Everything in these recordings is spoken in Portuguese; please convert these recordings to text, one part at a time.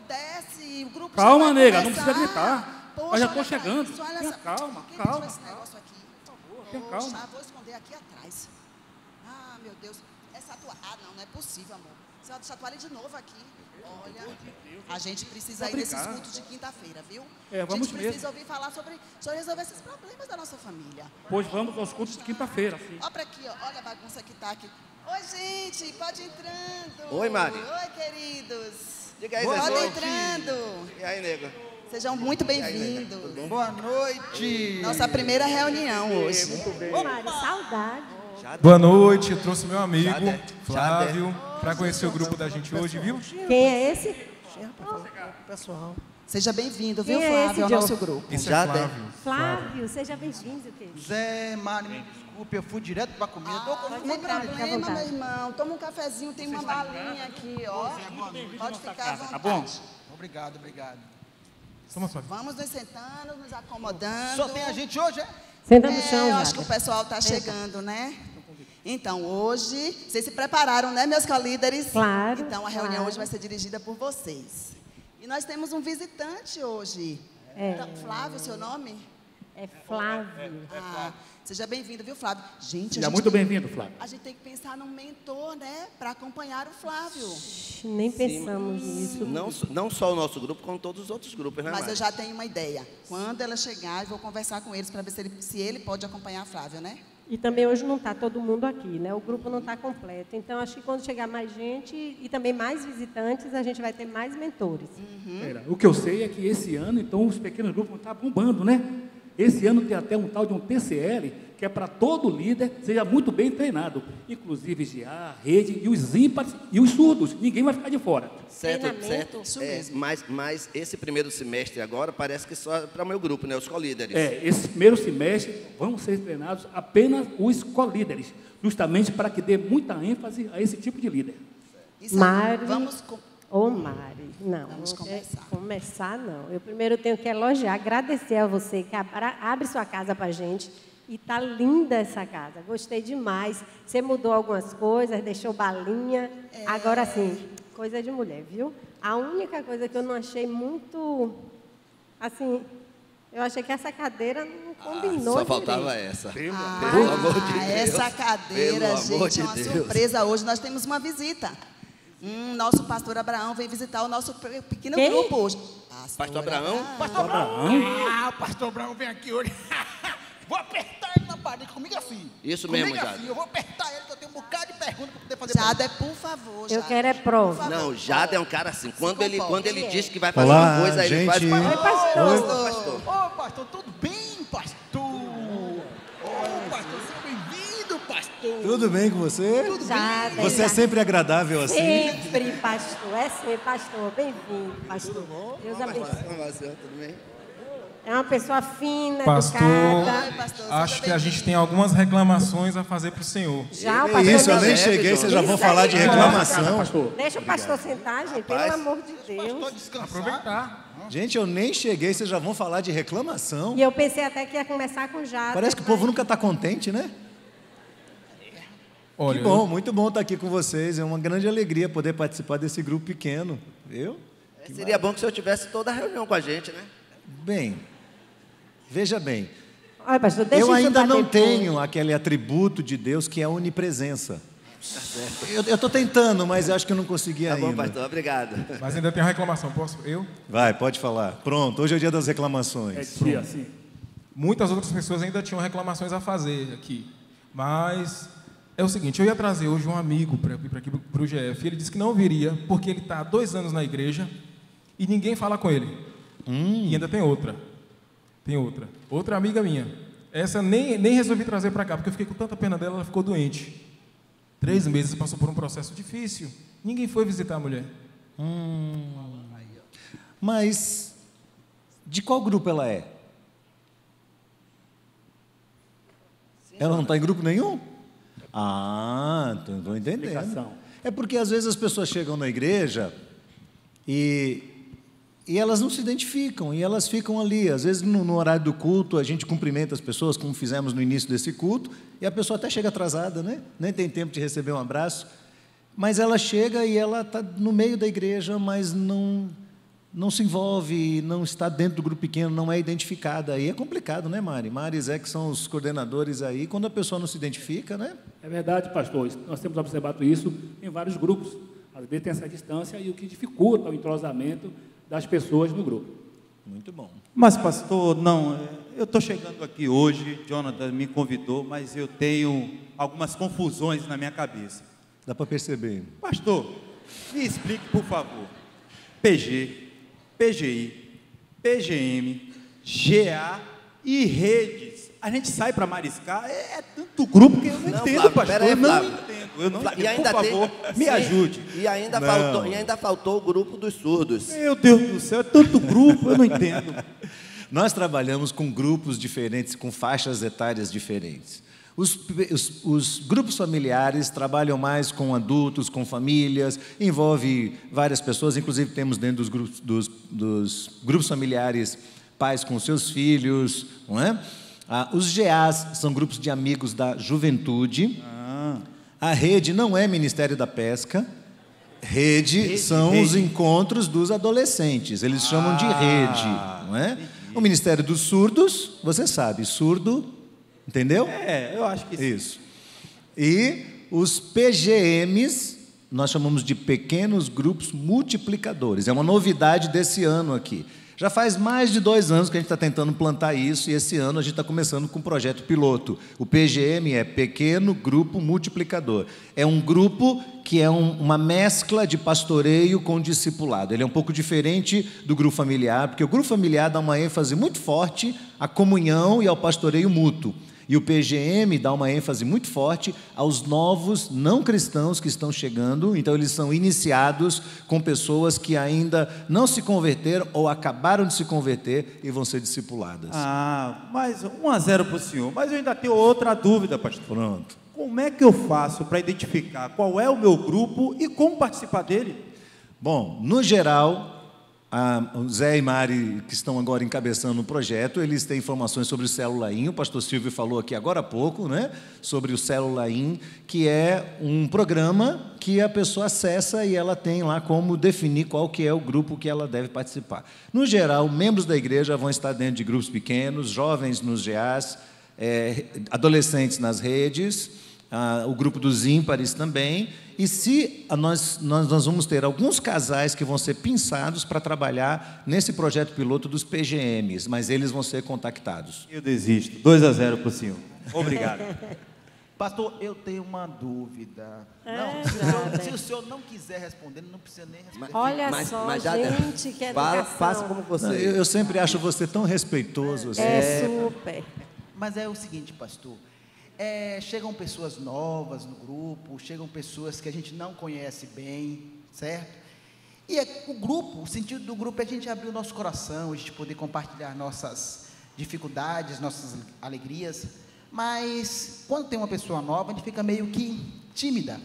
desce, o grupo Calma, já vai nega, não começar. precisa gritar. Poxa, Eu já estou olha pra chegando. isso, olha Tenha essa- calma, Quem calma, deixou esse calma. negócio aqui? Por favor, tenha Poxa, calma. vou esconder aqui atrás. Ah, meu Deus. Essa toalha... Ah, não é possível, amor. Você vai deixar a toalha de novo aqui. Olha, a gente precisa ir nesses cultos de quinta-feira, viu? É, A vamos gente precisa mesmo. ouvir falar sobre resolver esses problemas da nossa família. Pois vamos aos cultos de quinta-feira, sim. Olha pra aqui, ó. Olha a bagunça que tá aqui. Oi, gente, pode ir entrando. Oi, Mari. Oi, queridos. Diga aí, Pode ir Zezé. entrando. E aí, nego? Sejam muito bem-vindos. Boa noite. Nossa primeira reunião hoje. Ô, Mário, saudade. Boa noite, eu trouxe meu amigo Jader. Flávio para conhecer o grupo da gente hoje, viu? Quem é esse? Pessoal. Seja bem-vindo, viu, Quem é Flávio, esse, ao Joe? nosso grupo. Esse é Jader. Flávio. Flávio, seja bem-vindo, querido. Zé, Mari, me desculpe, eu fui direto pra comida. Tô com Não Pode tem entrar, fica à problema, vontade. meu irmão. Toma um cafezinho, tem uma balinha aqui, ó. Pode ficar à vontade. Tá bom? Obrigado, obrigado. Toma, Flávio. Vamos nos sentando, nos acomodando. Só tem a gente hoje, é? Senta no chão, eu acho que o Jader. pessoal está chegando, né? Então, hoje, vocês se prepararam, né, meus colíderes? Claro, Então, a reunião claro. hoje vai ser dirigida por vocês. E nós temos um visitante hoje. É. Então, Flávio, seu nome? É Flávio. Ah, seja bem-vindo, viu, Flávio? Gente, Seja muito bem-vindo, Flávio. A gente tem que pensar num mentor, né, para acompanhar o Flávio. Nem pensamos nisso. Não só o nosso grupo, como todos os outros grupos, né, Mas Mari? eu já tenho uma ideia. Quando ela chegar, eu vou conversar com eles para ver se ele pode acompanhar a Flávia, né? E também hoje não está todo mundo aqui, né? O grupo não está completo. Então, acho que quando chegar mais gente e também mais visitantes, a gente vai ter mais mentores. Pera, o que eu sei é que esse ano, então, os pequenos grupos vão estar bombando, né? Esse ano tem até um tal de um TCL, que é para todo líder seja muito bem treinado, inclusive GA, rede e os ímpares e os surdos. Ninguém vai ficar de fora. Certo, Treinamento. certo. Isso É, mesmo. mas esse primeiro semestre agora parece que só é para o meu grupo, né? Os colíderes. Esse primeiro semestre vão ser treinados apenas os co-líderes, justamente para que dê muita ênfase a esse tipo de líder. Isso aí. Mari. Vamos Ô, Mari, não. Vamos não começar. Começar, não. Eu primeiro tenho que elogiar, agradecer a você que abre sua casa para a gente. E tá linda essa casa. Gostei demais. Você mudou algumas coisas, deixou balinha. Agora, sim, coisa de mulher, viu? A única coisa que eu não achei muito... Assim, eu achei que essa cadeira não combinou Só faltava direito. essa. Pelo Pelo amor de Deus. Essa cadeira, Pelo amor gente, é de uma Deus. surpresa. Hoje nós temos uma visita. Nosso pastor Abraão veio visitar o nosso pequeno Quem? grupo hoje. Pastor Abraão? Pastor Abraão? Ah, o pastor Abraão vem aqui hoje. Vou apertar ele na parede, comigo assim. Isso Comigo mesmo, assim, Jader. eu vou apertar ele, que eu tenho um bocado de perguntas para poder fazer pra ele. Jader, por favor. Eu Jader. quero é prova. Por favor. Não, Jada é um cara assim. Quando ele comporte. diz que vai fazer Olá, uma coisa, ele faz. gente. Oi, pastor. Pastor. Ô, pastor, tudo bem, pastor? Ô, pastor, seja bem-vindo, pastor. Tudo bem com você? Jader, Você é sempre agradável assim? Sempre, pastor. É sempre, pastor. Bem-vindo, pastor. Deus abençoe. Tudo bem? É uma pessoa fina, Pastor, educada. Oi, pastor, acho seja que a gente bem-vindo. tem algumas reclamações a fazer para o senhor. Já o Que pastor isso, eu nem deixa- cheguei, vocês já vão Isso falar aí, de ó. reclamação. Pastor. Deixa o pastor sentar, gente, pelo amor de Pastor, Deus. descansar. Aproveitar. Gente, eu nem cheguei, vocês já vão falar de reclamação. E eu pensei até que ia começar com Jader. Parece que o povo nunca está contente, né? Olha, Que bom, muito bom estar aqui com vocês. É uma grande alegria poder participar desse grupo pequeno, viu? Seria bom que o senhor tivesse toda a reunião com a gente, né? Bem, veja bem, Olha, pastor, deixa eu isso ainda pra não depois. tenho aquele atributo de Deus que é a onipresença. Eu estou tentando, mas acho que eu não consegui Tá ainda. bom, pastor, obrigado. mas ainda tem uma reclamação. Posso? Eu? Vai, pode falar. Pronto, hoje é o dia das reclamações. É dia assim. Muitas outras pessoas ainda tinham reclamações a fazer aqui. Mas é o seguinte, eu ia trazer hoje um amigo para aqui para o GF. Ele disse que não viria porque ele está há 2 anos na igreja e ninguém fala com ele. E ainda tem outra. Tem outra. Outra amiga minha. Essa nem resolvi trazer para cá, porque eu fiquei com tanta pena dela, ela ficou doente. 3 meses, passou por um processo difícil. Ninguém foi visitar a mulher. Mas de qual grupo ela é? Ela não está em grupo nenhum? Ah, estou entendendo. Explicação. É porque às vezes as pessoas chegam na igreja e elas não se identificam, e elas ficam ali. Às vezes no horário do culto a gente cumprimenta as pessoas, como fizemos no início desse culto, e a pessoa até chega atrasada, né? Nem tem tempo de receber um abraço. Mas ela chega e ela está no meio da igreja, mas não não se envolve, não está dentro do grupo pequeno, não é identificada. Aí é complicado, né, Mari? Mari e Zé, que são os coordenadores aí, quando a pessoa não se identifica, né? É verdade, pastor. Nós temos observado isso em vários grupos. Às vezes tem essa distância e o que dificulta o entrosamento das pessoas no grupo. Muito bom. Mas, pastor, não, eu estou chegando aqui hoje, Jonathan me convidou, mas eu tenho algumas confusões na minha cabeça. Dá para perceber. Pastor, me explique, por favor. PG, PGI, PGM, GA e redes. A gente sai para mariscar, é tanto grupo que eu não entendo, Flávio, pastor. aí, Eu não Flávio. entendo, eu não Flávio, entendo. e ainda Por favor, me sim, ajude. E ainda, faltou o grupo dos surdos. Meu Deus do céu, é tanto grupo, eu não entendo. Nós trabalhamos com grupos diferentes, com faixas etárias diferentes. Os grupos familiares trabalham mais com adultos, com famílias, envolve várias pessoas, inclusive temos dentro dos grupos familiares pais com seus filhos, não é? Os GAs são grupos de amigos da juventude. A rede não é Ministério da Pesca. Rede são os encontros dos adolescentes, eles chamam de rede, não é? O Ministério dos Surdos, você sabe, surdo, entendeu? Eu acho que sim. Isso. E os PGMs, nós chamamos de pequenos grupos multiplicadores. É uma novidade desse ano aqui. Já faz mais de 2 anos que a gente está tentando plantar isso, e esse ano a gente está começando com um projeto piloto. O PGM é Pequeno Grupo Multiplicador. É um grupo que é uma mescla de pastoreio com discipulado. Ele é um pouco diferente do grupo familiar, porque o grupo familiar dá uma ênfase muito forte à comunhão e ao pastoreio mútuo. E o PGM dá uma ênfase muito forte aos novos não cristãos que estão chegando. Então, eles são iniciados com pessoas que ainda não se converteram ou acabaram de se converter e vão ser discipuladas. Mas 1-0 para o senhor. Mas eu ainda tenho outra dúvida, pastor. Pronto. Como é que eu faço para identificar qual é o meu grupo e como participar dele? Bom, no geral, o Zé e Mari, que estão agora encabeçando o projeto, eles têm informações sobre o Célula-In. O pastor Silvio falou aqui agora há pouco, né, sobre o Célula-In, que é um programa que a pessoa acessa e ela tem lá como definir qual que é o grupo que ela deve participar. No geral, membros da igreja vão estar dentro de grupos pequenos, jovens nos GAs, adolescentes nas redes, o grupo dos ímpares também. E se nós vamos ter alguns casais que vão ser pensados para trabalhar nesse projeto piloto dos PGMs, mas eles vão ser contactados. Eu desisto. 2-0 para o senhor. Obrigado. Pastor, eu tenho uma dúvida. Se o senhor não quiser responder, não precisa nem responder. Olha só, gente, que educação. Faça como você. Não, eu sempre acho você tão respeitoso. Assim. Super. Mas é o seguinte, pastor. Chegam pessoas novas no grupo, chegam pessoas que a gente não conhece bem, certo? E o sentido do grupo é a gente abrir o nosso coração, a gente poder compartilhar nossas dificuldades, nossas alegrias, mas quando tem uma pessoa nova, a gente fica meio que tímida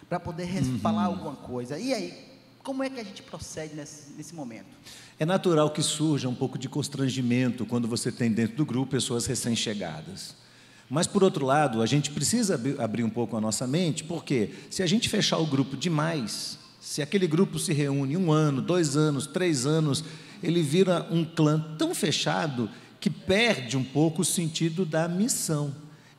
para poder falar alguma coisa. E aí, como é que a gente procede nesse momento? É natural que surja um pouco de constrangimento quando você tem dentro do grupo pessoas recém-chegadas. Mas, por outro lado, a gente precisa abrir um pouco a nossa mente, porque se a gente fechar o grupo demais, se aquele grupo se reúne 1 ano, 2 anos, 3 anos, ele vira um clã tão fechado que perde um pouco o sentido da missão.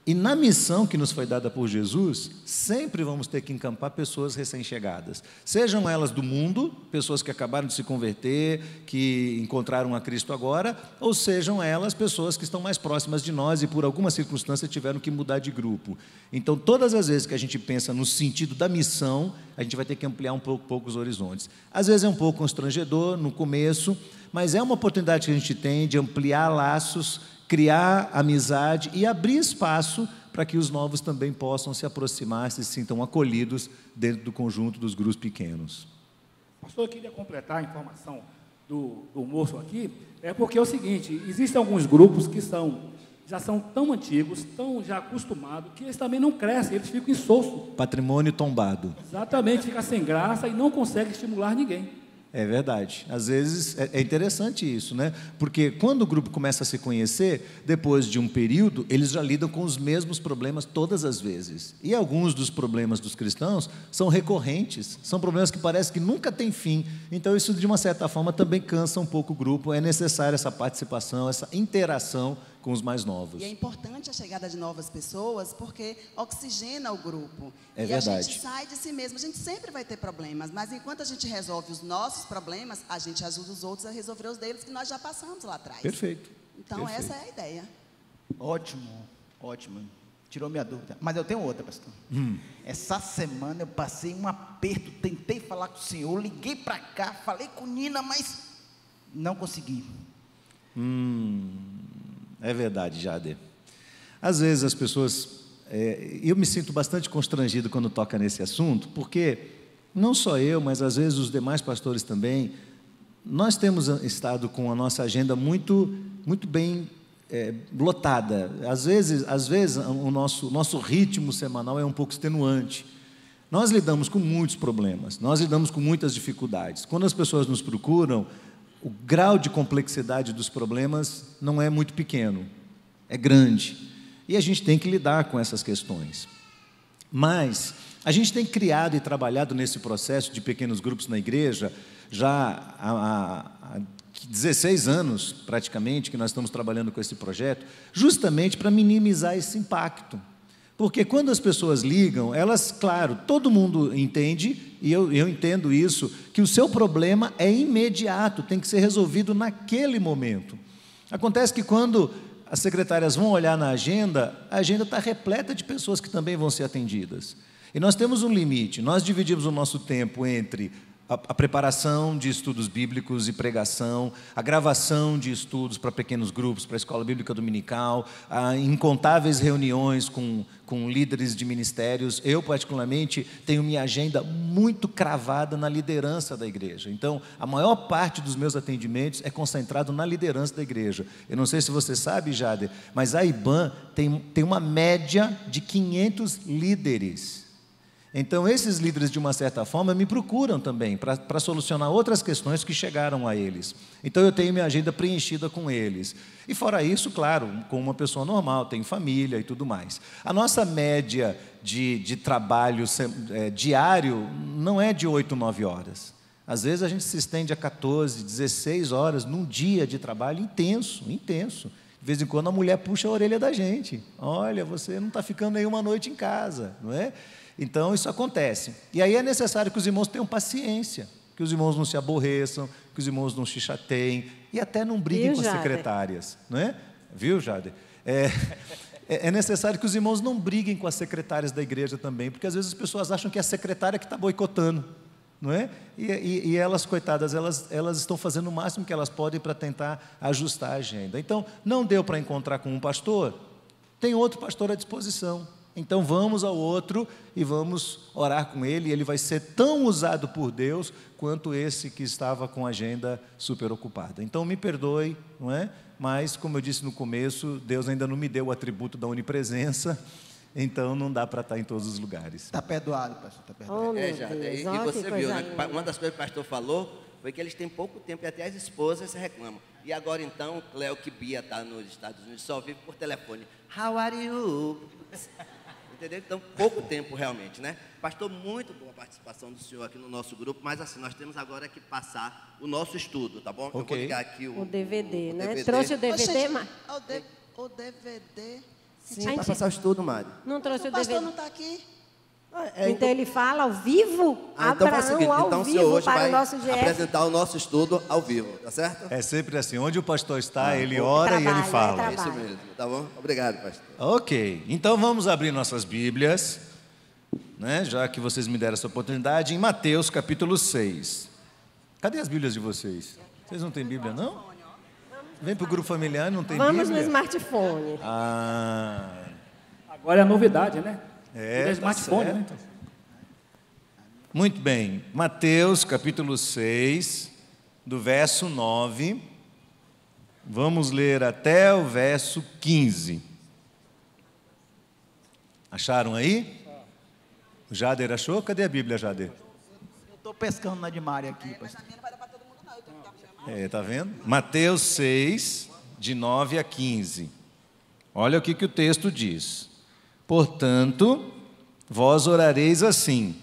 E na missão que nos foi dada por Jesus, sempre vamos ter que encampar pessoas recém-chegadas. Sejam elas do mundo, pessoas que acabaram de se converter, que encontraram a Cristo agora, ou sejam elas pessoas que estão mais próximas de nós e por alguma circunstância tiveram que mudar de grupo. Então, todas as vezes que a gente pensa no sentido da missão, a gente vai ter que ampliar um pouco os horizontes. Às vezes é um pouco constrangedor no começo, mas é uma oportunidade que a gente tem de ampliar laços, criar amizade e abrir espaço para que os novos também possam se aproximar, se sintam acolhidos dentro do conjunto dos grupos pequenos. Pastor, eu queria completar a informação do moço aqui, porque é o seguinte, existem alguns grupos que já são tão antigos, tão já acostumados, que eles também não crescem, eles ficam insosso. Patrimônio tombado. Exatamente, fica sem graça e não consegue estimular ninguém. É verdade. Às vezes é interessante isso, né? Porque quando o grupo começa a se conhecer, depois de um período, eles já lidam com os mesmos problemas todas as vezes. E alguns dos problemas dos cristãos são recorrentes, são problemas que parece que nunca têm fim. Então isso, de uma certa forma, também cansa um pouco o grupo. É necessária essa participação, essa interação com os mais novos. E é importante a chegada de novas pessoas, porque oxigena o grupo. É e verdade. a gente sai de si mesmo. A gente sempre vai ter problemas, mas enquanto a gente resolve os nossos problemas, a gente ajuda os outros a resolver os deles que nós já passamos lá atrás. Perfeito. Então, Perfeito. essa é a ideia. Ótimo, ótimo. Tirou minha dúvida. Mas eu tenho outra, pastor. Essa semana eu passei um aperto, tentei falar com o senhor, liguei para cá, falei com Nina, mas não consegui. É verdade, Jader. Às vezes as pessoas... eu me sinto bastante constrangido quando toca nesse assunto, porque não só eu, mas às vezes os demais pastores também, nós temos estado com a nossa agenda muito bem lotada. Às vezes o nosso ritmo semanal é um pouco extenuante. Nós lidamos com muitos problemas, nós lidamos com muitas dificuldades. Quando as pessoas nos procuram, o grau de complexidade dos problemas não é muito pequeno, é grande. E a gente tem que lidar com essas questões. Mas a gente tem criado e trabalhado nesse processo de pequenos grupos na igreja já há 16 anos, praticamente, que nós estamos trabalhando com esse projeto, justamente para minimizar esse impacto. Porque quando as pessoas ligam, elas, claro, todo mundo entende, e eu entendo isso, que o seu problema é imediato, tem que ser resolvido naquele momento. Acontece que quando as secretárias vão olhar na agenda, a agenda está repleta de pessoas que também vão ser atendidas. E nós temos um limite, nós dividimos o nosso tempo entre a preparação de estudos bíblicos e pregação, a gravação de estudos para pequenos grupos, para a escola bíblica dominical, incontáveis reuniões com líderes de ministérios. Eu, particularmente, tenho minha agenda muito cravada na liderança da igreja. Então, a maior parte dos meus atendimentos é concentrado na liderança da igreja. Eu não sei se você sabe, Jader, mas a IBAN tem uma média de 500 líderes. Então, esses líderes, de uma certa forma, me procuram também para solucionar outras questões que chegaram a eles. Então, eu tenho minha agenda preenchida com eles. E, fora isso, claro, como uma pessoa normal, tenho família e tudo mais. A nossa média de trabalho diário não é de 8, 9 horas. Às vezes, a gente se estende a 14, 16 horas num dia de trabalho intenso, intenso. De vez em quando, a mulher puxa a orelha da gente. Olha, você não está ficando nenhuma noite em casa, não é? Então, isso acontece. E aí é necessário que os irmãos tenham paciência, que os irmãos não se aborreçam, que os irmãos não se chateiem e até não briguem com as secretárias. Não é? Viu, Jader? É necessário que os irmãos não briguem com as secretárias da igreja também, porque às vezes as pessoas acham que é a secretária que está boicotando. Não é? E elas, coitadas, elas estão fazendo o máximo que elas podem para tentar ajustar a agenda. Então, não deu para encontrar com um pastor? Tem outro pastor à disposição. Então vamos ao outro e vamos orar com ele, e ele vai ser tão usado por Deus quanto esse que estava com a agenda super ocupada. Então me perdoe, não é? Mas, como eu disse no começo, Deus ainda não me deu o atributo da onipresença, então não dá para estar em todos os lugares. Está perdoado, pastor, está perdoado. Oh, meu Já, Deus. e Olha você que viu, coisa né? linda. Uma das coisas que o pastor falou foi que eles têm pouco tempo e até as esposas se reclamam. E agora então, Cleo que Bia está nos Estados Unidos, só vive por telefone. How are you? Entendeu? Então, pouco tempo realmente, né? Pastor, muito boa a participação do senhor aqui no nosso grupo, mas assim, nós temos agora que passar o nosso estudo, tá bom? Ok. Eu vou ligar aqui O DVD, né? DVD. Trouxe o DVD, Oxe, mas o DVD... Sim, para passar o estudo, Mari. não trouxe O o pastor DVD. não está aqui? Então ele fala ao vivo, Então faz o seguinte, Abraão ao então o senhor vivo hoje para vai o nosso GF. apresentar o nosso estudo ao vivo, tá certo? É sempre assim, onde o pastor está, ele ora e ele trabalho, fala. é É isso mesmo, tá bom? Obrigado, pastor. Ok, então vamos abrir nossas Bíblias, né, já que vocês me deram essa oportunidade, em Mateus capítulo 6. Cadê as Bíblias de vocês? Vocês não têm Bíblia, não? Vem para o grupo familiar, não tem Vamos Bíblia? no smartphone. Agora é a novidade, né? É, É tá smartphone, certo. né? Então. Muito bem, Mateus capítulo 6, do verso 9, vamos ler até o verso 15. Acharam aí? O Jader achou? Cadê a Bíblia, Jader? Eu estou pescando na de Mária aqui, pastor. Mas na minha não vai dar para Tá vendo? Mateus 6, de 9 a 15. Olha o que o texto diz. Portanto, vós orareis assim.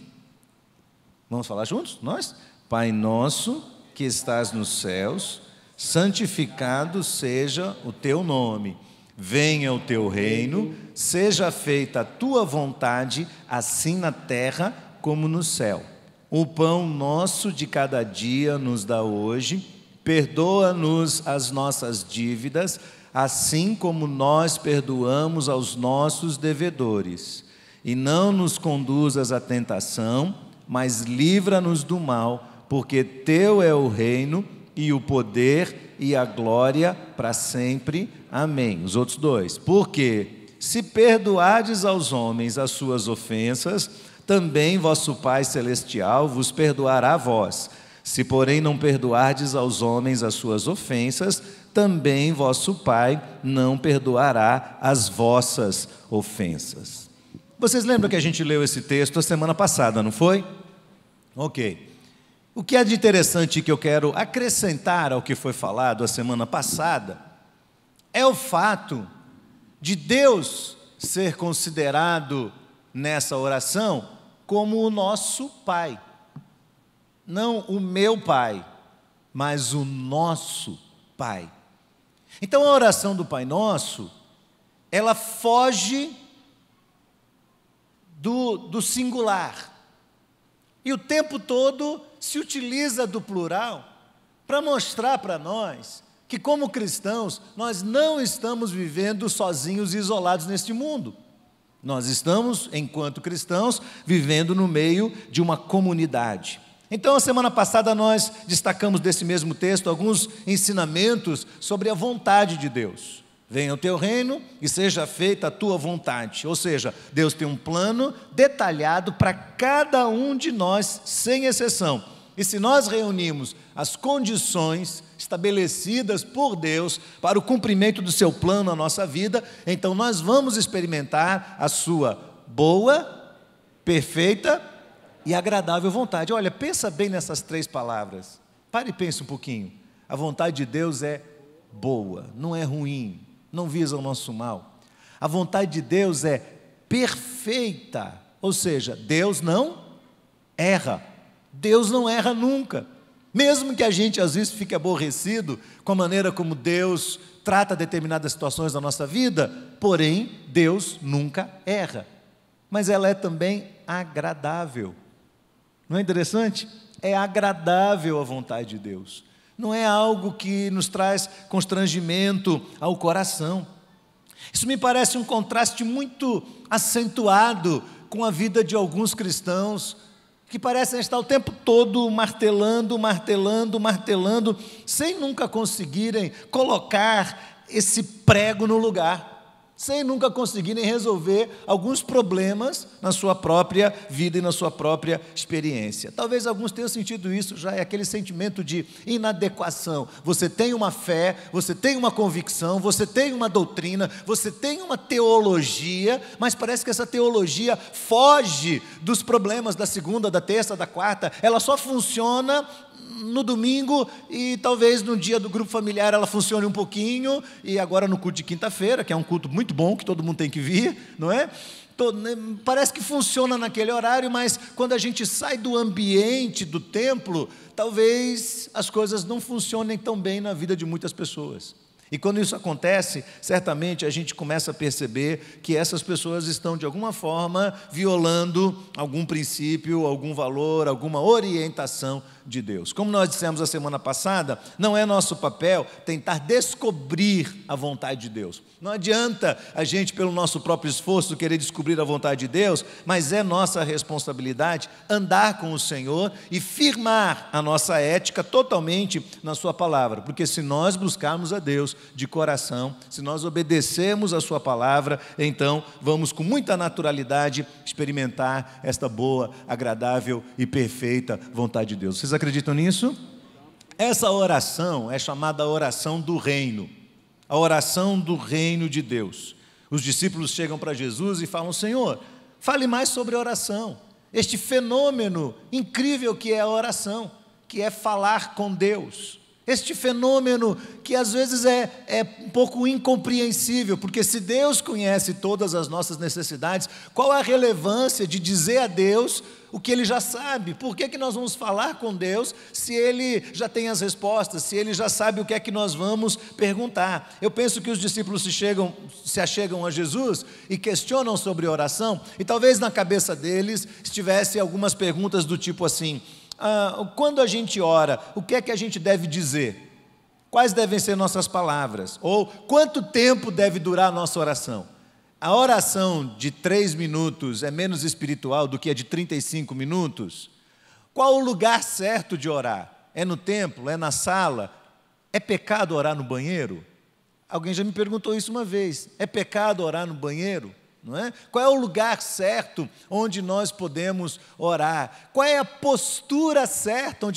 Vamos falar juntos? Nós? Pai nosso que estás nos céus, santificado seja o teu nome. Venha o teu reino, seja feita a tua vontade, assim na terra como no céu. O pão nosso de cada dia nos dá hoje, perdoa-nos as nossas dívidas, assim como nós perdoamos aos nossos devedores. E não nos conduzas à tentação, mas livra-nos do mal, porque teu é o reino e o poder e a glória para sempre. Amém. Os outros dois. Porque se perdoardes aos homens as suas ofensas, também vosso Pai Celestial vos perdoará a vós. Se, porém, não perdoardes aos homens as suas ofensas, também vosso Pai não perdoará as vossas ofensas. Vocês lembram que a gente leu esse texto a semana passada, não foi? Ok. O que é de interessante que eu quero acrescentar ao que foi falado a semana passada é o fato de Deus ser considerado nessa oração como o nosso Pai. Não o meu Pai, mas o nosso Pai. Então a oração do Pai Nosso, ela foge do singular. E o tempo todo se utiliza do plural para mostrar para nós que, como cristãos, nós não estamos vivendo sozinhos e isolados neste mundo. Nós estamos, enquanto cristãos, vivendo no meio de uma comunidade. Então, a semana passada nós destacamos desse mesmo texto alguns ensinamentos sobre a vontade de Deus. Venha o teu reino e seja feita a tua vontade. Ou seja, Deus tem um plano detalhado para cada um de nós, sem exceção. E se nós reunimos as condições estabelecidas por Deus para o cumprimento do seu plano na nossa vida, então nós vamos experimentar a sua boa, perfeita e agradável vontade. Olha, pensa bem nessas três palavras. Pare e pense um pouquinho. A vontade de Deus é boa, não é ruim, não visa o nosso mal. A vontade de Deus é perfeita, ou seja, Deus não erra. Deus não erra nunca. Mesmo que a gente às vezes fique aborrecido com a maneira como Deus trata determinadas situações da nossa vida, porém, Deus nunca erra. Mas ela é também agradável. Não é interessante? É agradável a vontade de Deus. Não é algo que nos traz constrangimento ao coração. Isso me parece um contraste muito acentuado com a vida de alguns cristãos que parecem estar o tempo todo martelando, sem nunca conseguirem colocar esse prego no lugar, sem nunca conseguirem resolver alguns problemas na sua própria vida e na sua própria experiência. Talvez alguns tenham sentido isso já, é aquele sentimento de inadequação. Você tem uma fé, você tem uma convicção, você tem uma doutrina, você tem uma teologia, mas parece que essa teologia foge dos problemas da segunda, da terça, da quarta. Ela só funciona no domingo e talvez no dia do grupo familiar ela funcione um pouquinho, e agora no culto de quinta-feira, que é um culto muito bom, que todo mundo tem que vir, não é? Parece que funciona naquele horário, mas quando a gente sai do ambiente do templo, talvez as coisas não funcionem tão bem na vida de muitas pessoas. E quando isso acontece, certamente a gente começa a perceber que essas pessoas estão, de alguma forma, violando algum princípio, algum valor, alguma orientação de Deus. Como nós dissemos a semana passada, não é nosso papel tentar descobrir a vontade de Deus. Não adianta a gente, pelo nosso próprio esforço, querer descobrir a vontade de Deus, mas é nossa responsabilidade andar com o Senhor e firmar a nossa ética totalmente na sua palavra. Porque se nós buscarmos a Deus de coração, se nós obedecermos a sua palavra, então vamos com muita naturalidade experimentar esta boa, agradável e perfeita vontade de Deus. Vocês acreditam nisso? Essa oração é chamada oração do reino. A oração do reino de Deus. Os discípulos chegam para Jesus e falam: Senhor, fale mais sobre a oração. Este fenômeno incrível que é a oração, que é falar com Deus. Este fenômeno que às vezes é um pouco incompreensível, porque se Deus conhece todas as nossas necessidades, qual a relevância de dizer a Deus o que Ele já sabe? Por que nós vamos falar com Deus se Ele já tem as respostas, se Ele já sabe o que é que nós vamos perguntar? Eu penso que os discípulos se achegam a Jesus e questionam sobre oração, e talvez na cabeça deles estivesse algumas perguntas do tipo assim: quando a gente ora, o que é que a gente deve dizer? Quais devem ser nossas palavras? Ou quanto tempo deve durar a nossa oração? A oração de 3 minutos é menos espiritual do que a de 35 minutos? Qual o lugar certo de orar? É no templo? É na sala? É pecado orar no banheiro? Alguém já me perguntou isso uma vez. É pecado orar no banheiro? Não é? Qual é o lugar certo onde nós podemos orar? Qual é a postura certa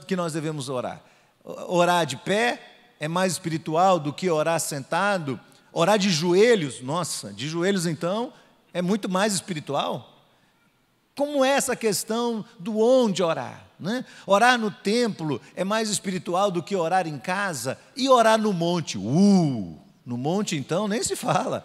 que nós devemos orar? Orar de pé é mais espiritual do que orar sentado? Orar de joelhos, nossa, de joelhos então é muito mais espiritual? Como é essa questão do onde orar? Né? Orar no templo é mais espiritual do que orar em casa? E orar no monte? No monte então nem se fala.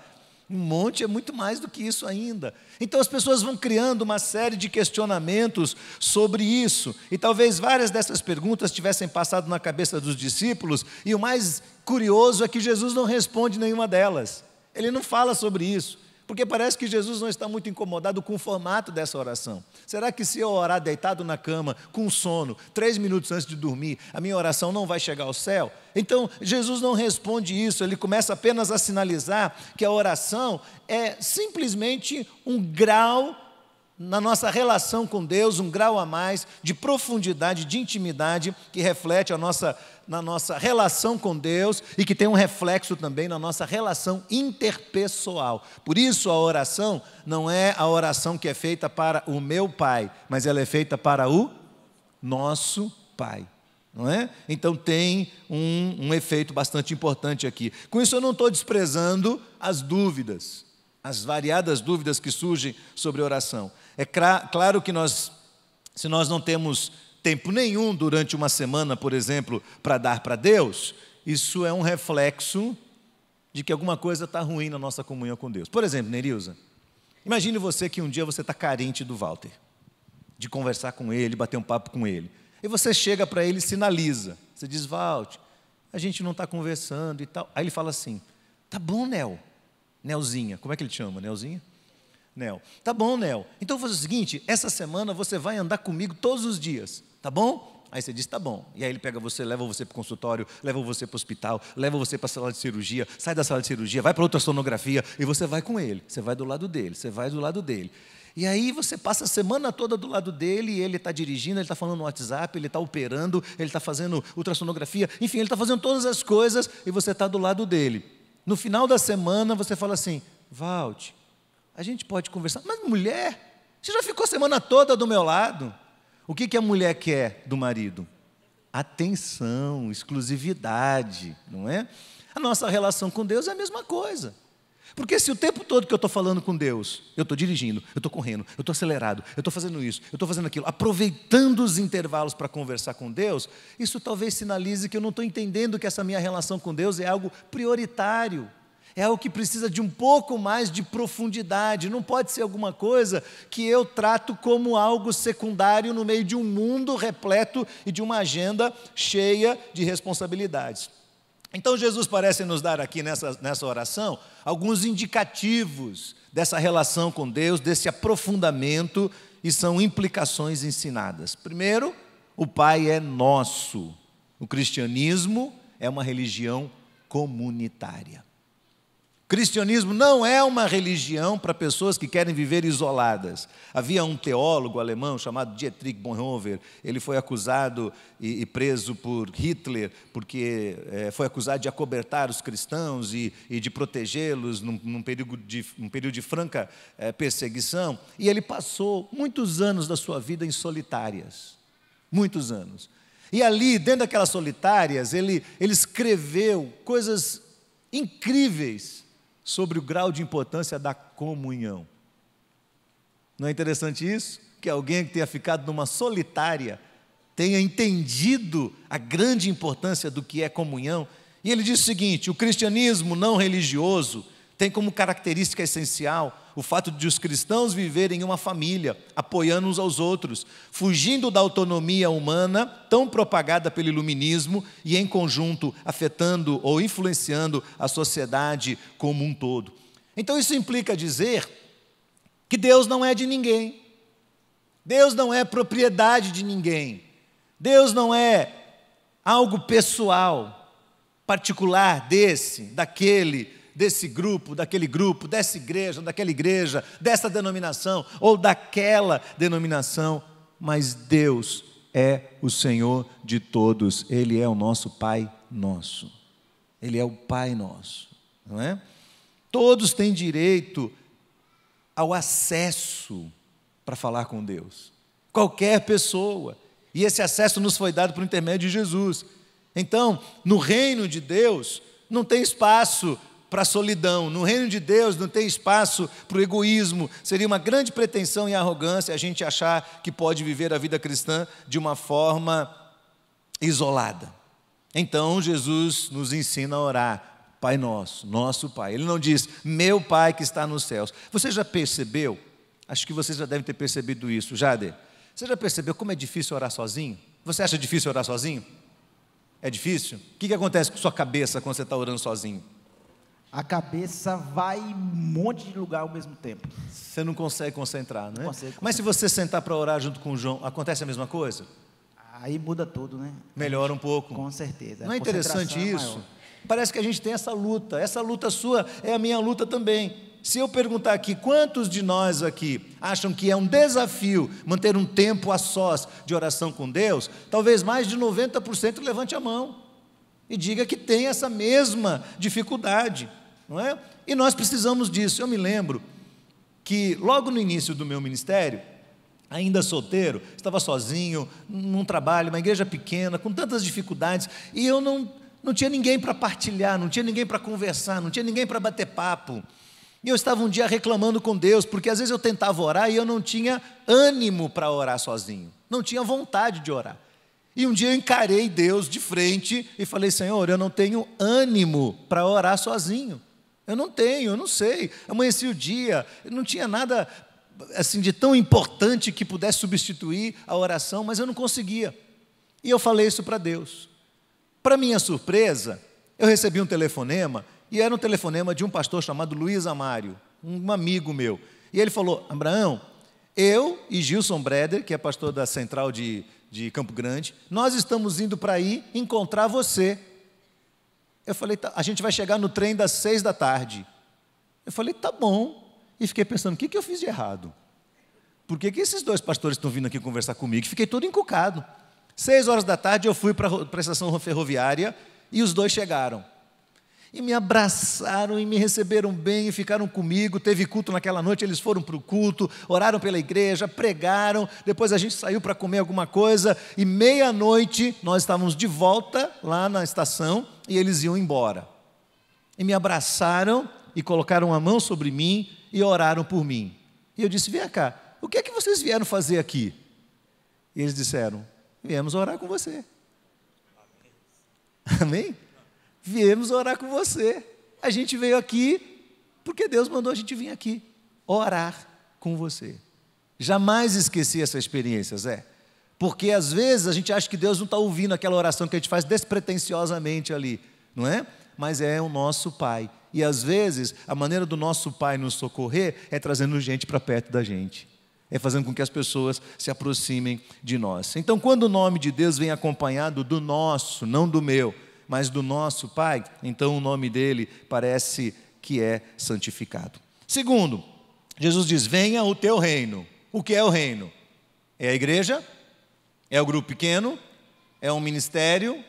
Um monte é muito mais do que isso ainda. Então as pessoas vão criando uma série de questionamentos sobre isso. E talvez várias dessas perguntas tivessem passado na cabeça dos discípulos, e o mais curioso é que Jesus não responde nenhuma delas. Ele não fala sobre isso, porque parece que Jesus não está muito incomodado com o formato dessa oração. Será que se eu orar deitado na cama, com sono, 3 minutos antes de dormir, a minha oração não vai chegar ao céu? Então, Jesus não responde isso, ele começa apenas a sinalizar que a oração é simplesmente um grau na nossa relação com Deus, um grau a mais de profundidade, de intimidade, que reflete na nossa relação com Deus e que tem um reflexo também na nossa relação interpessoal. Por isso a oração não é a oração que é feita para o meu Pai, mas ela é feita para o nosso Pai. Não é? Então tem um efeito bastante importante aqui. Com isso eu não estou desprezando as dúvidas, as variadas dúvidas que surgem sobre oração. É claro que se nós não temos tempo nenhum durante uma semana, por exemplo, para dar para Deus, isso é um reflexo de que alguma coisa está ruim na nossa comunhão com Deus. Por exemplo, Nerilza, imagine você que um dia você está carente do Walter, de conversar com ele, bater um papo com ele. E você chega para ele e sinaliza. Você diz: Walter, a gente não está conversando e tal. Aí ele fala assim: tá bom, Nel. Nelzinha, como é que ele te chama? Nelzinha? Nel. Tá bom, Nel. Então vou fazer o seguinte: essa semana você vai andar comigo todos os dias, tá bom? Aí você diz: tá bom. E aí ele pega você, leva você para o consultório, leva você para o hospital, leva você para a sala de cirurgia, sai da sala de cirurgia, vai para outra sonografia e você vai com ele. Você vai do lado dele, você vai do lado dele. E aí você passa a semana toda do lado dele, e ele está dirigindo, ele está falando no WhatsApp, ele está operando, ele está fazendo ultrassonografia, enfim, ele está fazendo todas as coisas e você está do lado dele. No final da semana você fala assim: Walter, a gente pode conversar. Mas mulher, você já ficou a semana toda do meu lado. O que a mulher quer do marido? Atenção, exclusividade, não é? A nossa relação com Deus é a mesma coisa. Porque se o tempo todo que eu estou falando com Deus, eu estou dirigindo, eu estou correndo, eu estou acelerado, eu estou fazendo isso, eu estou fazendo aquilo, aproveitando os intervalos para conversar com Deus, isso talvez sinalize que eu não estou entendendo que essa minha relação com Deus é algo prioritário. É algo que precisa de um pouco mais de profundidade. Não pode ser alguma coisa que eu trato como algo secundário no meio de um mundo repleto e de uma agenda cheia de responsabilidades. Então Jesus parece nos dar aqui nessa oração alguns indicativos dessa relação com Deus, desse aprofundamento, e são implicações ensinadas. Primeiro, o Pai é nosso. O cristianismo é uma religião comunitária. O cristianismo não é uma religião para pessoas que querem viver isoladas. Havia um teólogo alemão chamado Dietrich Bonhoeffer. Ele foi acusado e preso por Hitler, porque foi acusado de acobertar os cristãos e de protegê-los num período de franca perseguição. E ele passou muitos anos da sua vida em solitárias. Muitos anos. E ali, dentro daquelas solitárias, ele escreveu coisas incríveis sobre o grau de importância da comunhão. Não é interessante isso? Que alguém que tenha ficado numa solitária tenha entendido a grande importância do que é comunhão. E ele diz o seguinte: o cristianismo não religioso tem como característica essencial o fato de os cristãos viverem em uma família, apoiando uns aos outros, fugindo da autonomia humana tão propagada pelo iluminismo e em conjunto afetando ou influenciando a sociedade como um todo. Então isso implica dizer que Deus não é de ninguém, Deus não é propriedade de ninguém, Deus não é algo pessoal, particular desse grupo, daquele grupo, dessa igreja, daquela igreja, dessa denominação ou daquela denominação, mas Deus é o Senhor de todos, Ele é o nosso Pai nosso, Ele é o Pai nosso, não é? Todos têm direito ao acesso para falar com Deus, qualquer pessoa, e esse acesso nos foi dado por intermédio de Jesus. Então, no reino de Deus, não tem espaço para a solidão, no reino de Deus não tem espaço para o egoísmo. Seria uma grande pretensão e arrogância a gente achar que pode viver a vida cristã de uma forma isolada. Então, Jesus nos ensina a orar, Pai nosso, nosso Pai. Ele não diz, meu Pai que está nos céus. Você já percebeu? Acho que você já deve ter percebido isso, Jader. Você já percebeu como é difícil orar sozinho? Você acha difícil orar sozinho? É difícil? O que acontece com sua cabeça quando você está orando sozinho? A cabeça vai em um monte de lugar ao mesmo tempo. Você não consegue concentrar, não é? Não consegue. Mas se você sentar para orar junto com o João, acontece a mesma coisa? Aí muda tudo, né? Melhora um pouco. Com certeza. Não é interessante isso? Parece que a gente tem essa luta sua é a minha luta também. Se eu perguntar aqui, quantos de nós aqui acham que é um desafio manter um tempo a sós de oração com Deus, talvez mais de 90% levante a mão e diga que tem essa mesma dificuldade, não é? E nós precisamos disso. Eu me lembro que logo no início do meu ministério, ainda solteiro, estava sozinho, num trabalho, uma igreja pequena, com tantas dificuldades, e eu não tinha ninguém para partilhar, não tinha ninguém para conversar, não tinha ninguém para bater papo. E eu estava um dia reclamando com Deus, porque às vezes eu tentava orar e eu não tinha ânimo para orar sozinho, não tinha vontade de orar. E um dia eu encarei Deus de frente e falei, Senhor, eu não tenho ânimo para orar sozinho. Eu não tenho, eu não sei. Amanheci o dia, não tinha nada assim de tão importante que pudesse substituir a oração, mas eu não conseguia. E eu falei isso para Deus. Para minha surpresa, eu recebi um telefonema, e era um telefonema de um pastor chamado Luiz Amário, um amigo meu. E ele falou, Abraão, eu e Gilson Breder, que é pastor da Central de Campo Grande, nós estamos indo para aí encontrar você. Eu falei, tá, a gente vai chegar no trem das 6h. Eu falei, tá bom. E fiquei pensando, o que eu fiz de errado? Por que esses dois pastores estão vindo aqui conversar comigo? Fiquei todo encucado. 6h eu fui para a estação ferroviária e os dois chegaram. E me abraçaram e me receberam bem e ficaram comigo. Teve culto naquela noite, eles foram para o culto, oraram pela igreja, pregaram. Depois a gente saiu para comer alguma coisa e meia-noite nós estávamos de volta lá na estação e eles iam embora. E me abraçaram e colocaram a mão sobre mim e oraram por mim. E eu disse, vem cá, o que é que vocês vieram fazer aqui? E eles disseram, viemos orar com você. Amém? Viemos orar com você. A gente veio aqui porque Deus mandou a gente vir aqui orar com você. Jamais esqueci essa experiência, Zé. Porque às vezes a gente acha que Deus não está ouvindo aquela oração que a gente faz despretensiosamente ali, não é? Mas é o nosso Pai. E às vezes a maneira do nosso Pai nos socorrer é trazendo gente para perto da gente. É fazendo com que as pessoas se aproximem de nós. Então, quando o nome de Deus vem acompanhado do nosso, não do meu, mas do nosso Pai, então o nome dele parece que é santificado. Segundo, Jesus diz, venha o teu reino. O que é o reino? É a igreja? É o grupo pequeno? É um ministério?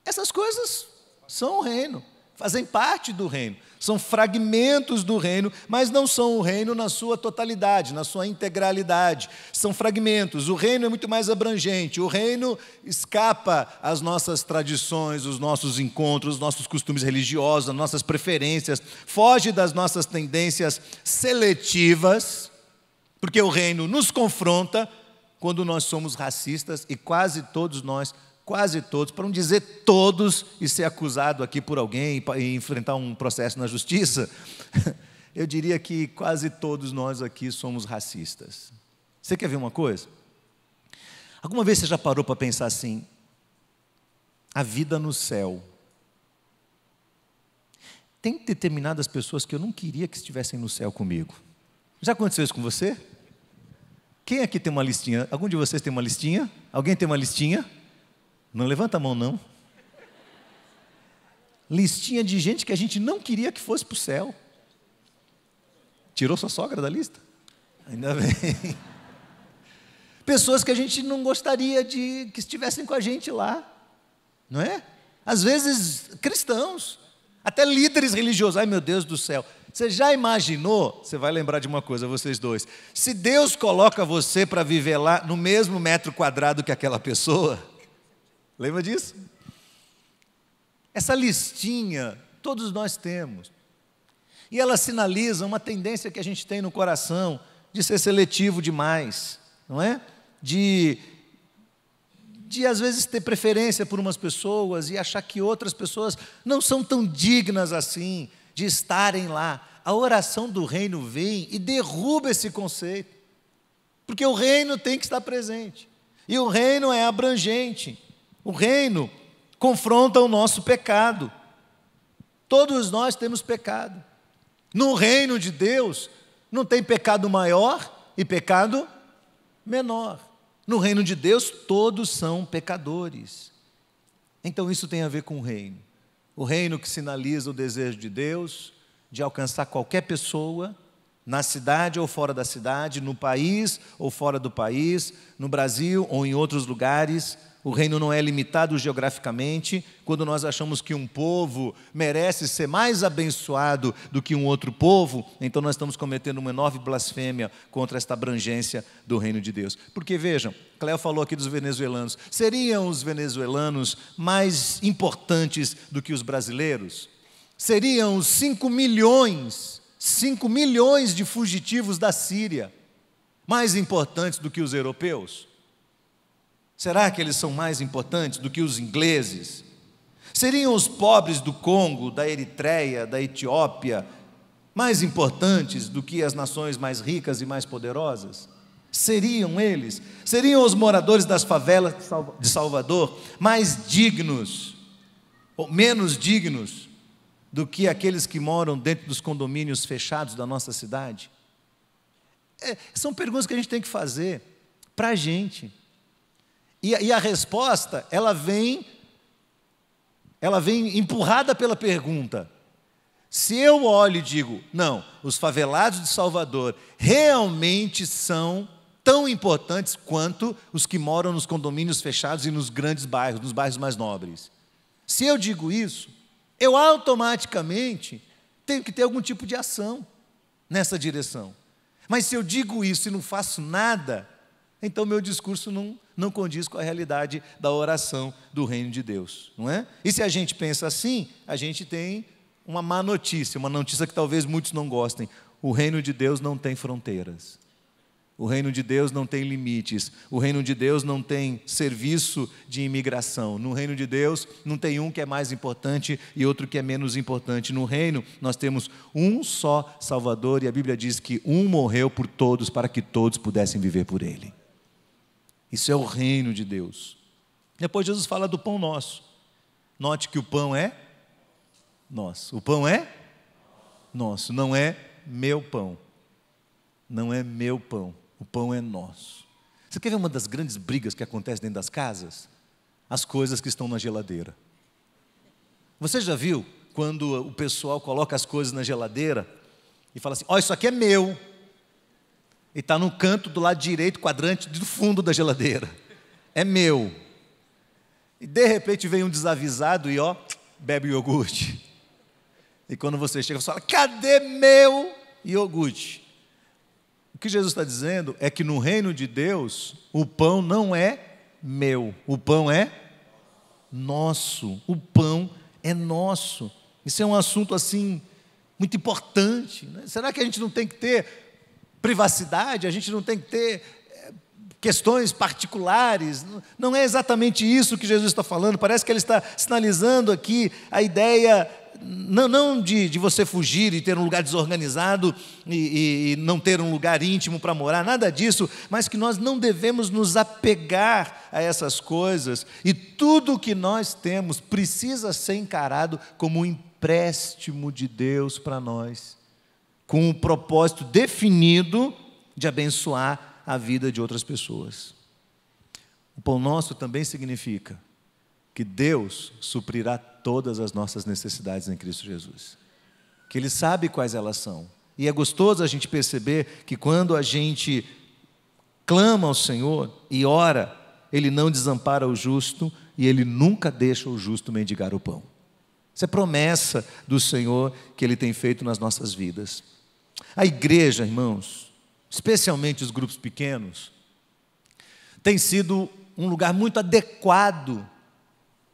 Essas coisas são o reino, fazem parte do reino, são fragmentos do reino, mas não são o reino na sua totalidade, na sua integralidade. São fragmentos. O reino é muito mais abrangente. O reino escapa às nossas tradições, os nossos encontros, os nossos costumes religiosos, as nossas preferências, foge das nossas tendências seletivas, porque o reino nos confronta quando nós somos racistas, e quase todos nós, para não dizer todos, e ser acusado aqui por alguém e enfrentar um processo na justiça, eu diria que quase todos nós aqui somos racistas. Você quer ver uma coisa? Alguma vez você já parou para pensar assim, a vida no céu? Tem determinadas pessoas que eu não queria que estivessem no céu comigo. Já aconteceu isso com você? Quem aqui tem uma listinha? Algum de vocês tem uma listinha? Alguém tem uma listinha? Não levanta a mão, não. Listinha de gente que a gente não queria que fosse para o céu. Tirou sua sogra da lista? Ainda bem. Pessoas que a gente não gostaria de que estivessem com a gente lá. Não é? Às vezes, cristãos. Até líderes religiosos. Ai, meu Deus do céu. Você já imaginou? Você vai lembrar de uma coisa, vocês dois. Se Deus coloca você para viver lá no mesmo metro quadrado que aquela pessoa. Lembra disso? Essa listinha, todos nós temos. E ela sinaliza uma tendência que a gente tem no coração de ser seletivo demais, não é? De às vezes ter preferência por umas pessoas e achar que outras pessoas não são tão dignas assim de estarem lá. A oração do reino vem e derruba esse conceito. Porque o reino tem que estar presente. E o reino é abrangente. O reino confronta o nosso pecado. Todos nós temos pecado. No reino de Deus, não tem pecado maior e pecado menor. No reino de Deus, todos são pecadores. Então, isso tem a ver com o reino. O reino que sinaliza o desejo de Deus de alcançar qualquer pessoa, na cidade ou fora da cidade, no país ou fora do país, no Brasil ou em outros lugares. O reino não é limitado geograficamente. Quando nós achamos que um povo merece ser mais abençoado do que um outro povo, então nós estamos cometendo uma enorme blasfêmia contra esta abrangência do reino de Deus. Porque vejam, Cléo falou aqui dos venezuelanos. Seriam os venezuelanos mais importantes do que os brasileiros? Seriam os 5 milhões de fugitivos da Síria mais importantes do que os europeus? Será que eles são mais importantes do que os ingleses? Seriam os pobres do Congo, da Eritreia, da Etiópia, mais importantes do que as nações mais ricas e mais poderosas? Seriam eles? Seriam os moradores das favelas de Salvador mais dignos, ou menos dignos, do que aqueles que moram dentro dos condomínios fechados da nossa cidade? São perguntas que a gente tem que fazer para a gente. E a resposta, ela vem empurrada pela pergunta. Se eu olho e digo, não, os favelados de Salvador realmente são tão importantes quanto os que moram nos condomínios fechados e nos grandes bairros, nos bairros mais nobres. Se eu digo isso, eu automaticamente tenho que ter algum tipo de ação nessa direção. Mas se eu digo isso e não faço nada, então meu discurso não condiz com a realidade da oração do reino de Deus, não é? E se a gente pensa assim, a gente tem uma má notícia, uma notícia que talvez muitos não gostem. O reino de Deus não tem fronteiras. O reino de Deus não tem limites. O reino de Deus não tem serviço de imigração. No reino de Deus não tem um que é mais importante e outro que é menos importante. No reino nós temos um só Salvador e a Bíblia diz que um morreu por todos para que todos pudessem viver por ele. Isso é o reino de Deus. Depois Jesus fala do pão nosso. Note que o pão é nosso. O pão é nosso, não é meu pão. Não é meu pão. O pão é nosso. Você quer ver uma das grandes brigas que acontecem dentro das casas? As coisas que estão na geladeira. Você já viu quando o pessoal coloca as coisas na geladeira e fala assim, ó, isso aqui é meu. E está no canto do lado direito, quadrante do fundo da geladeira. É meu. E de repente vem um desavisado e ó, bebe iogurte. E quando você chega, você fala, cadê meu iogurte? O que Jesus está dizendo é que no reino de Deus, o pão não é meu, o pão é nosso. O pão é nosso. Isso é um assunto assim, muito importante, né? Será que a gente não tem que ter privacidade? A gente não tem que ter questões particulares. Não é exatamente isso que Jesus está falando. Parece que ele está sinalizando aqui a ideia, não de você fugir e ter um lugar desorganizado e não ter um lugar íntimo para morar, nada disso, mas que nós não devemos nos apegar a essas coisas, e tudo o que nós temos precisa ser encarado como um empréstimo de Deus para nós, com um propósito definido de abençoar a vida de outras pessoas. O pão nosso também significa que Deus suprirá todas as nossas necessidades em Cristo Jesus, que Ele sabe quais elas são, e é gostoso a gente perceber que quando a gente clama ao Senhor e ora, Ele não desampara o justo, e Ele nunca deixa o justo mendigar o pão. Isso é promessa do Senhor que Ele tem feito nas nossas vidas. A igreja, irmãos, especialmente os grupos pequenos, tem sido um lugar muito adequado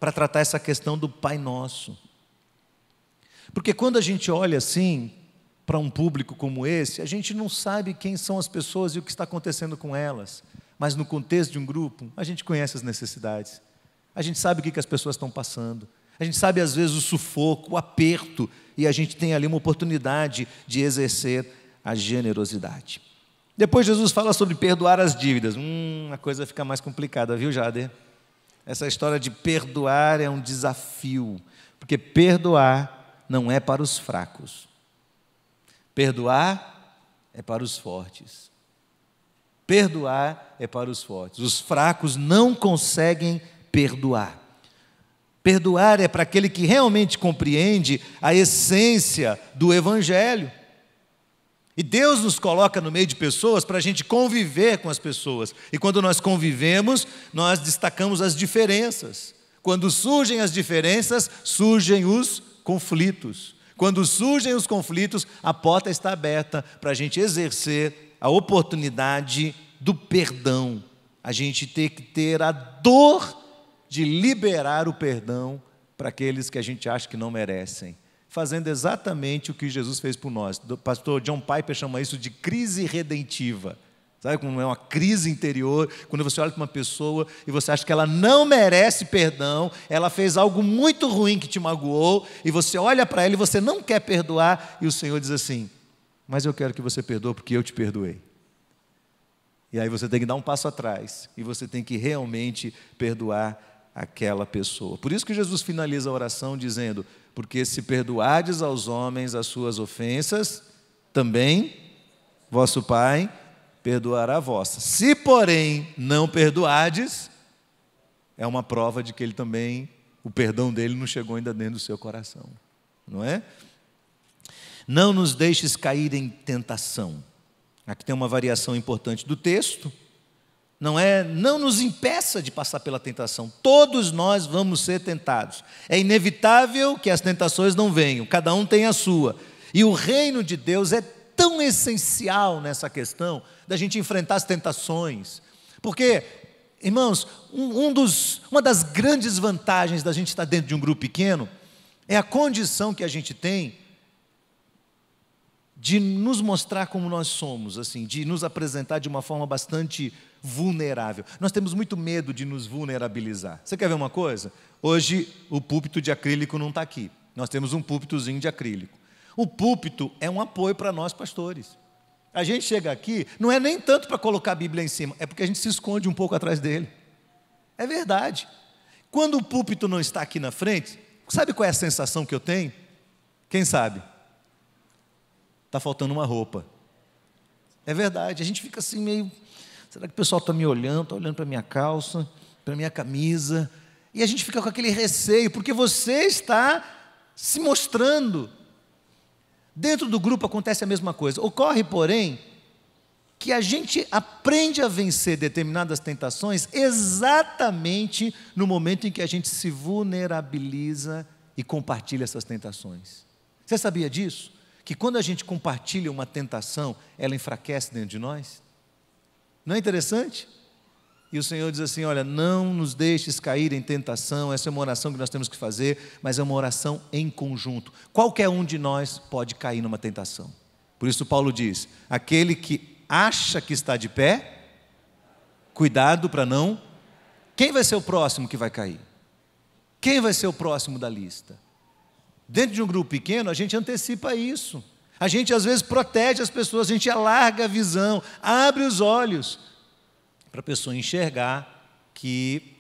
para tratar essa questão do Pai Nosso. Porque quando a gente olha assim para um público como esse, a gente não sabe quem são as pessoas e o que está acontecendo com elas, mas no contexto de um grupo, a gente conhece as necessidades, a gente sabe o que as pessoas estão passando, a gente sabe às vezes o sufoco, o aperto, e a gente tem ali uma oportunidade de exercer a generosidade. Depois Jesus fala sobre perdoar as dívidas. A coisa fica mais complicada, viu, Jader? Essa história de perdoar é um desafio, porque perdoar não é para os fracos. Perdoar é para os fortes. Perdoar é para os fortes. Os fracos não conseguem perdoar. Perdoar é para aquele que realmente compreende a essência do Evangelho. E Deus nos coloca no meio de pessoas para a gente conviver com as pessoas. E quando nós convivemos, nós destacamos as diferenças. Quando surgem as diferenças, surgem os conflitos. Quando surgem os conflitos, a porta está aberta para a gente exercer a oportunidade do perdão. A gente tem que ter a dor de liberar o perdão para aqueles que a gente acha que não merecem, fazendo exatamente o que Jesus fez por nós. O pastor John Piper chama isso de crise redentiva. Sabe como é uma crise interior, quando você olha para uma pessoa e você acha que ela não merece perdão, ela fez algo muito ruim que te magoou, e você olha para ela e você não quer perdoar, e o Senhor diz assim: mas eu quero que você perdoe porque eu te perdoei. E aí você tem que dar um passo atrás, e você tem que realmente perdoar aquela pessoa. Por isso que Jesus finaliza a oração dizendo: porque se perdoardes aos homens as suas ofensas, também vosso Pai perdoará a vossa. Se, porém, não perdoardes, é uma prova de que ele também, o perdão dele não chegou ainda dentro do seu coração, não é? Não nos deixes cair em tentação. Aqui tem uma variação importante do texto. Não nos impeça de passar pela tentação. Todos nós vamos ser tentados. É inevitável que as tentações não venham, cada um tem a sua. E o reino de Deus é tão essencial nessa questão da gente enfrentar as tentações. Porque, irmãos, uma das grandes vantagens da gente estar dentro de um grupo pequeno é a condição que a gente tem de nos mostrar como nós somos, assim, de nos apresentar de uma forma bastante vulnerável. Nós temos muito medo de nos vulnerabilizar. Você quer ver uma coisa? Hoje o púlpito de acrílico não está aqui. Nós temos um púlpitozinho de acrílico. O púlpito é um apoio para nós pastores. A gente chega aqui, não é nem tanto para colocar a Bíblia em cima, é porque a gente se esconde um pouco atrás dele. É verdade. Quando o púlpito não está aqui na frente, sabe qual é a sensação que eu tenho? Quem sabe? Está faltando uma roupa. É verdade, a gente fica assim meio... Será que o pessoal está me olhando? Está olhando para a minha calça, para a minha camisa? E a gente fica com aquele receio, porque você está se mostrando. Dentro do grupo acontece a mesma coisa. Ocorre, porém, que a gente aprende a vencer determinadas tentações exatamente no momento em que a gente se vulnerabiliza e compartilha essas tentações. Você sabia disso? Que quando a gente compartilha uma tentação, ela enfraquece dentro de nós? Não é interessante? E o Senhor diz assim: olha, não nos deixes cair em tentação. Essa é uma oração que nós temos que fazer, mas é uma oração em conjunto. Qualquer um de nós pode cair numa tentação. Por isso Paulo diz: aquele que acha que está de pé, Cuidado para não... Quem vai ser o próximo que vai cair? Quem vai ser o próximo da lista? Dentro de um grupo pequeno, a gente antecipa isso. A gente, às vezes, protege as pessoas, a gente alarga a visão, abre os olhos para a pessoa enxergar que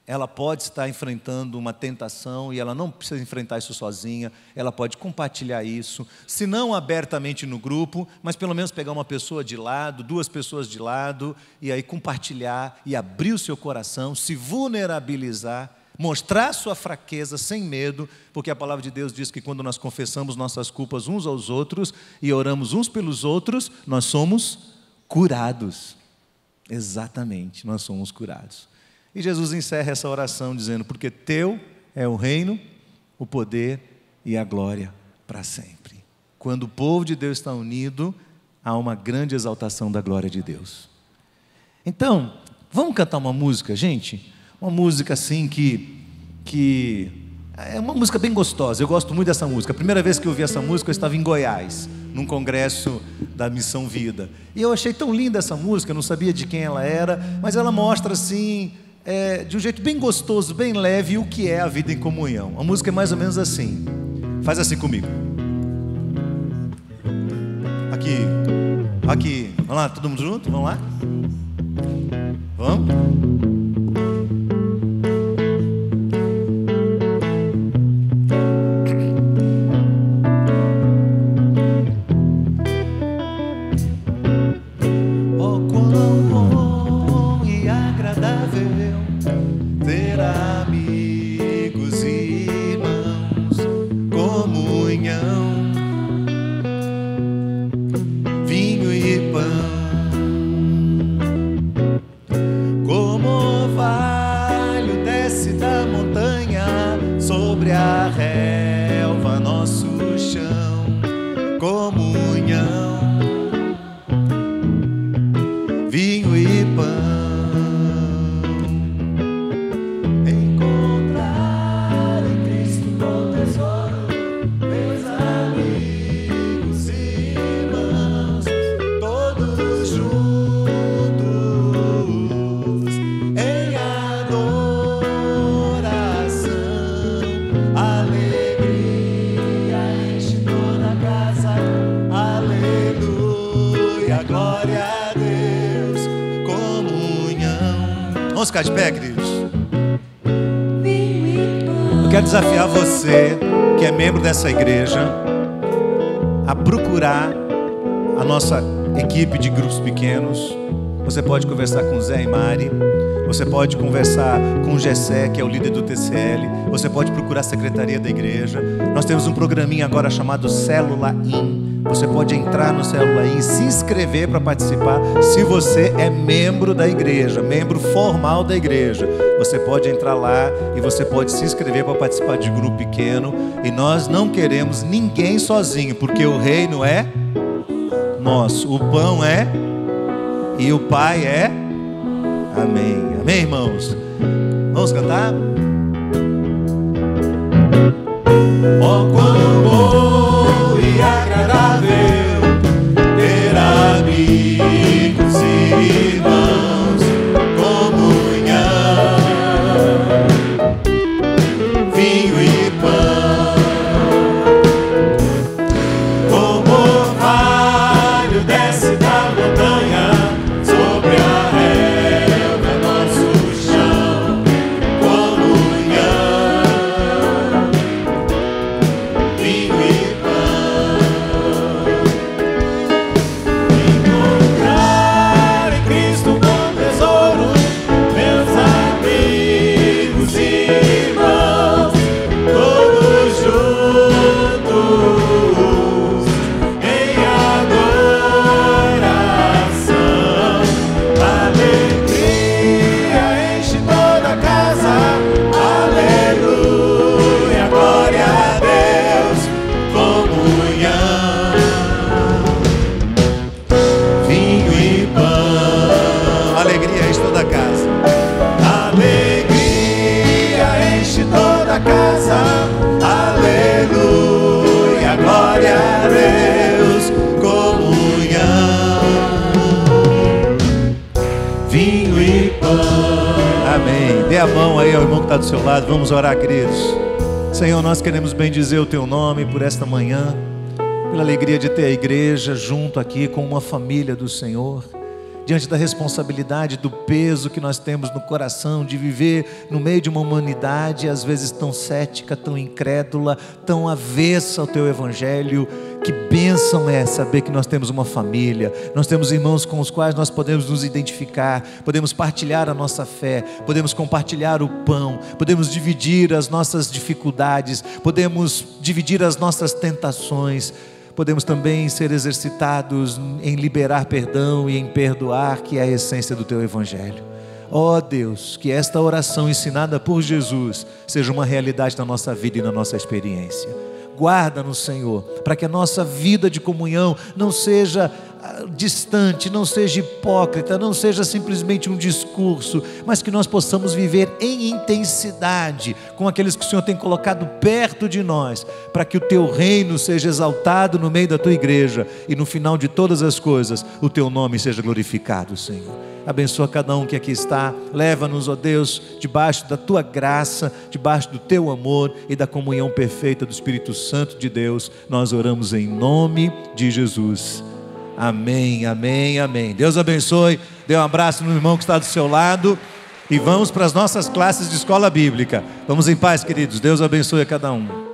ela pode estar enfrentando uma tentação e ela não precisa enfrentar isso sozinha, ela pode compartilhar isso, se não abertamente no grupo, mas pelo menos pegar uma pessoa de lado, 2 pessoas de lado, e aí compartilhar e abrir o seu coração, se vulnerabilizar, mostrar sua fraqueza sem medo, porque a palavra de Deus diz que quando nós confessamos nossas culpas uns aos outros e oramos uns pelos outros, nós somos curados. Exatamente, nós somos curados. E Jesus encerra essa oração dizendo, porque teu é o reino, o poder e a glória para sempre. Quando o povo de Deus está unido, há uma grande exaltação da glória de Deus. Então, vamos cantar uma música, gente? Uma música assim que é uma música bem gostosa, eu gosto muito dessa música. A primeira vez que eu ouvi essa música, eu estava em Goiás, num congresso da Missão Vida. E eu achei tão linda essa música, eu não sabia de quem ela era, mas ela mostra assim, de um jeito bem gostoso, bem leve, o que é a vida em comunhão. A música é mais ou menos assim, faz assim comigo. Aqui, vamos lá, todo mundo junto? Vamos lá? Vamos? Vamos ficar de pé, queridos? Eu quero desafiar você, que é membro dessa igreja, a procurar a nossa equipe de grupos pequenos. Você pode conversar com o Zé e Mari, você pode conversar com o Gessé, que é o líder do TCL, você pode procurar a secretaria da igreja. Nós temos um programinha agora chamado Célula In. Você pode entrar no Célula In, se inscrever para participar. Se você é membro da igreja, membro formal da igreja, você pode entrar lá e você pode se inscrever para participar de grupo pequeno. E nós não queremos ninguém sozinho, porque o reino é nosso, o pão é e o Pai é. Amém. Amém, irmãos? Vamos cantar? Oh, quão bom e agradável ter amigos e irmãos, comunhão, vinho e pão, como orvalho desce da montanha sobre a relva nosso chão, comunhão, vinho a mão aí ao irmão que está do seu lado. Vamos orar, queridos. Senhor, nós queremos bendizer o Teu nome por esta manhã, pela alegria de ter a igreja junto aqui com uma família do Senhor, diante da responsabilidade, do peso que nós temos no coração de viver no meio de uma humanidade às vezes tão cética, tão incrédula, tão avessa ao Teu Evangelho. Que bênção é saber que nós temos uma família, nós temos irmãos com os quais nós podemos nos identificar, podemos partilhar a nossa fé, podemos compartilhar o pão, podemos dividir as nossas dificuldades, podemos dividir as nossas tentações, podemos também ser exercitados em liberar perdão e em perdoar, que é a essência do Teu Evangelho. Ó Deus, que esta oração ensinada por Jesus seja uma realidade na nossa vida e na nossa experiência. Guarda-nos, Senhor, para que a nossa vida de comunhão não seja distante, não seja hipócrita, não seja simplesmente um discurso, mas que nós possamos viver em intensidade com aqueles que o Senhor tem colocado perto de nós, para que o Teu reino seja exaltado no meio da Tua igreja e no final de todas as coisas o Teu nome seja glorificado, Senhor. Abençoa cada um que aqui está, leva-nos, ó Deus, debaixo da Tua graça, debaixo do Teu amor e da comunhão perfeita do Espírito Santo de Deus. Nós oramos em nome de Jesus. Amém, amém, amém. Deus abençoe. Dê um abraço no irmão que está do seu lado e vamos para as nossas classes de escola bíblica. Vamos em paz, queridos. Deus abençoe a cada um.